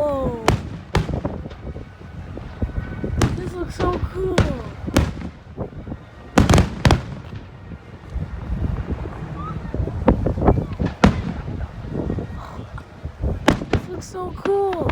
Whoa! This looks so cool. This looks so cool.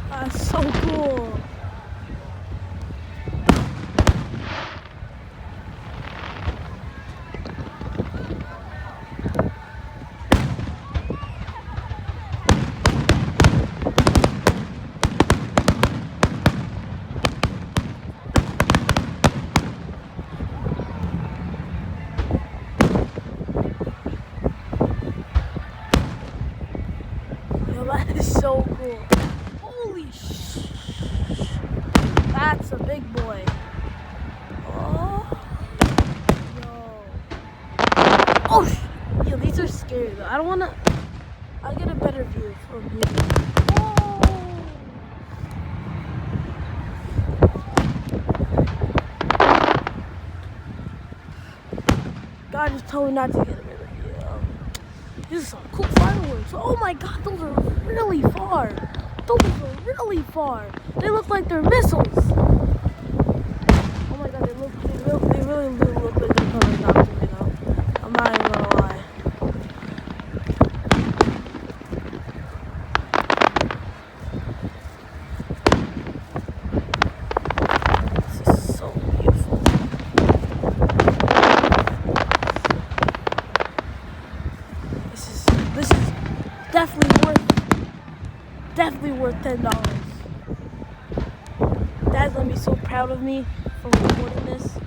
That's so cool. Yo, that is so cool. Holy sh! That's a big boy. Oh, yo. Oh, yo, these are scary though. I don't wanna. I'll get a better view from here. Oh. God just told me not to get a better view. These are some cool fireworks. Oh my God, those are really far. Those are really far. They look like they're missiles. Oh my God, they really do look like they're coming down to me though. I'm not even gonna lie. This is so beautiful. This is definitely worth $10. Dad's gonna be so proud of me for recording this.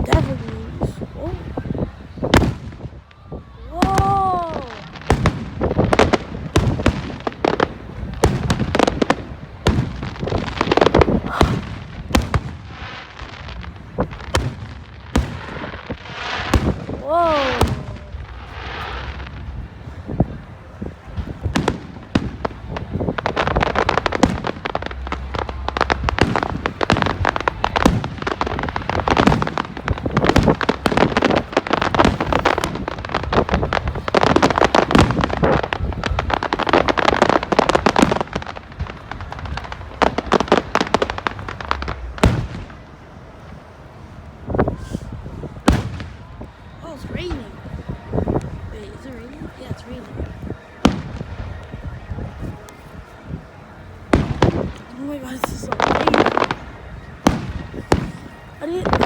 Definitely. Oh. Whoa! Whoa! Oh, it's raining. Wait, is it raining? Yeah, it's raining. Oh my God, this is so crazy. I didn't.